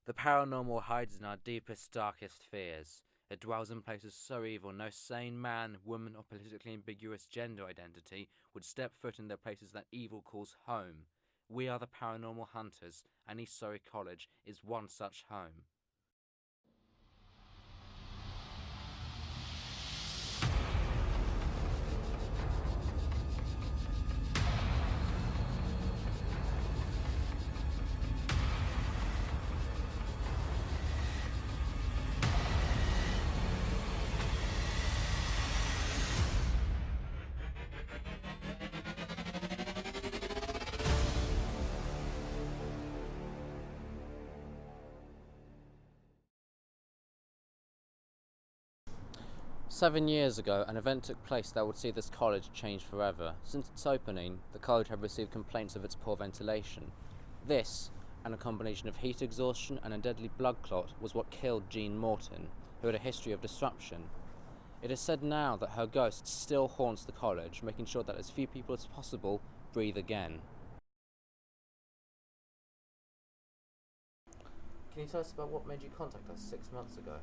The paranormal hides in our deepest, darkest fears. It dwells in places so evil no sane man, woman, or politically ambiguous gender identity would step foot in the places that evil calls home. We are the paranormal hunters, and East Surrey College is one such home. "7 years ago, an event took place that would see this college change forever. Since its opening, the college had received complaints of its poor ventilation. This, and a combination of heat exhaustion and a deadly blood clot, was what killed Jean Morton, who had a history of disruption. It is said now that her ghost still haunts the college, making sure that as few people as possible breathe again." Can you tell us about what made you contact us 6 months ago?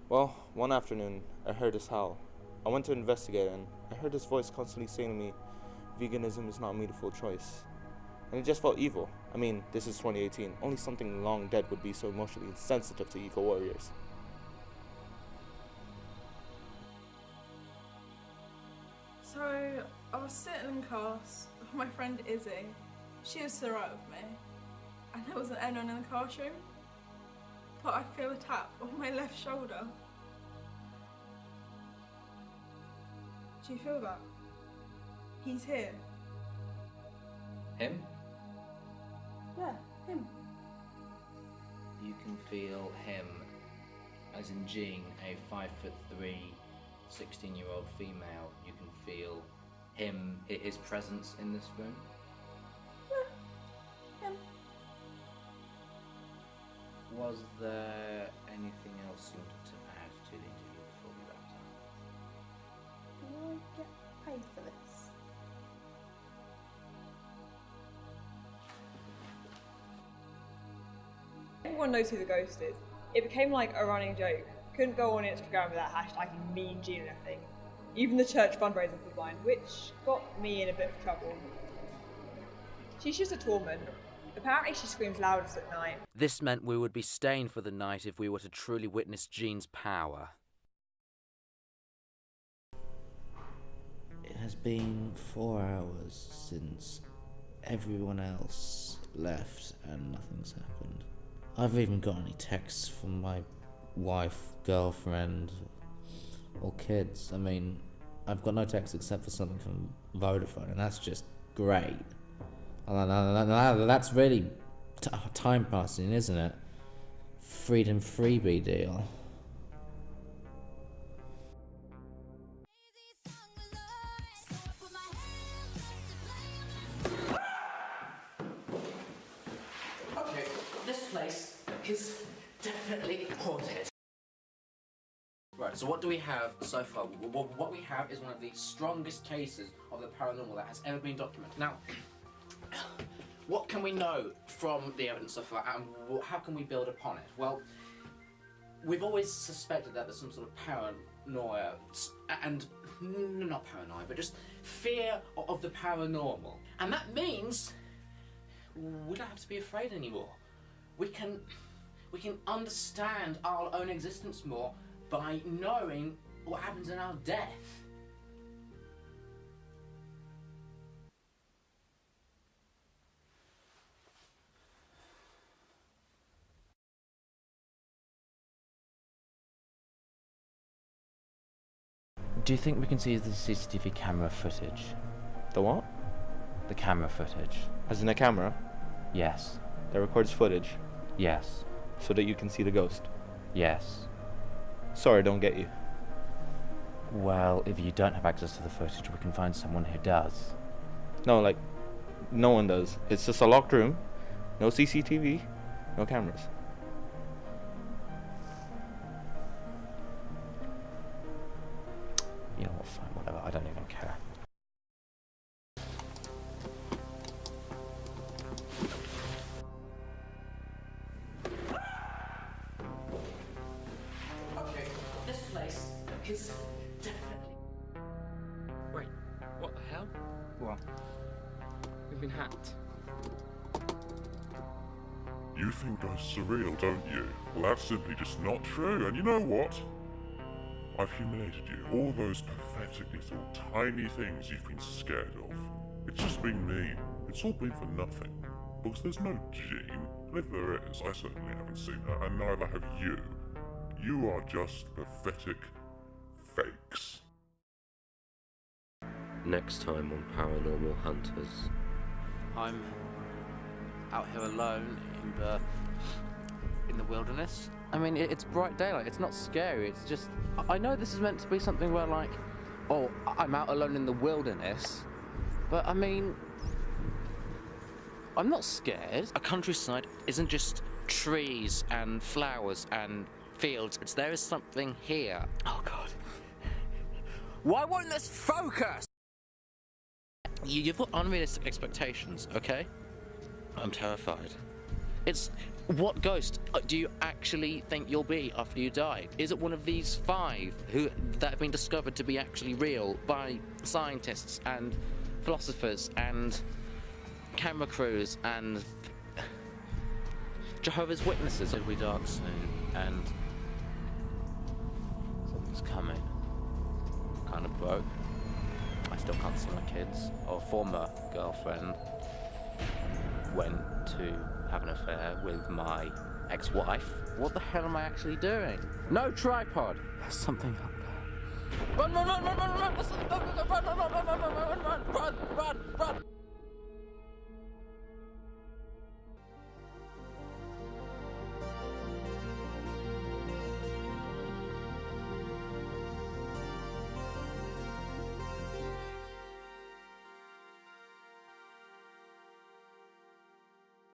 Well, one afternoon, I heard his howl. I went to investigate and I heard his voice constantly saying to me, veganism is not a meaningful choice. And it just felt evil. I mean, this is 2018. Only something long dead would be so emotionally insensitive to eco-warriors. So, I was sitting in class with my friend Izzy. She was to the right of me. And there wasn't anyone in the classroom. But I feel a tap on my left shoulder. Do you feel that? He's here. Him? Yeah, him. You can feel him, as in Jean, a 5'3", 16-year-old female. You can feel him, his presence in this room. Yeah, him. Was there anything else you wanted to add to the interview before we wrapped up? Do I get paid for this? Everyone knows who the ghost is. It became like a running joke. Couldn't go on Instagram without hashtagging me and Jean and everything. Even the church fundraiser was mine, which got me in a bit of trouble. She's just a tall woman. Apparently she screams loudest at night. This meant we would be staying for the night if we were to truly witness Jean's power. It has been 4 hours since everyone else left and nothing's happened. I've even got any texts from my wife, girlfriend, or kids. I mean, I've got no texts except for something from Vodafone, and that's just great. That's really time passing, isn't it? Freedom freebie deal. Okay, this place is definitely haunted. Right, so what do we have so far? What we have is one of the strongest cases of the paranormal that has ever been documented. Now, what can we know from the evidence so far, and how can we build upon it? Well, we've always suspected that there's some sort of paranoia, and not paranoia, but just fear of the paranormal. And that means we don't have to be afraid anymore. We can understand our own existence more by knowing what happens in our death. Do you think we can see the CCTV camera footage? The what? The camera footage. As in a camera Yes. that records footage Yes. so that you can see the ghost. Yes. Sorry, I don't get you. Well, if you don't have access to the footage, we can find someone who does. No, like, no one does. It's just a locked room, no CCTV, no cameras. You know what, fine, whatever, I don't even care. hat. You think ghosts are real, don't you? Well, that's simply just not true, and you know what? I've humiliated you. All those pathetic little tiny things you've been scared of. It's just been me. It's all been for nothing. Because there's no Jean, and if there is, I certainly haven't seen her, and neither have you. You are just pathetic fakes. Next time on Paranormal Hunters. I'm out here alone in the wilderness. I mean, it's bright daylight. It's not scary. It's just, I know this is meant to be something where, like, oh, I'm out alone in the wilderness, but I mean, I'm not scared. A countryside isn't just trees and flowers and fields. There is something here. Oh God. Why won't this focus? You've got unrealistic expectations, okay? I'm terrified. It's what ghost do you actually think you'll be after you die? Is it one of these 5 that have been discovered to be actually real by scientists and philosophers and camera crews and Jehovah's Witnesses? It'll be dark soon, and something's coming. I'm kind of broke. I still can't see my kids. Our former girlfriend went to have an affair with my ex-wife. What the hell am I actually doing? No tripod! There's something up there. Run, run, run, run, run, run! Run, run, run, run, run, run, run, run, run, run, run, run!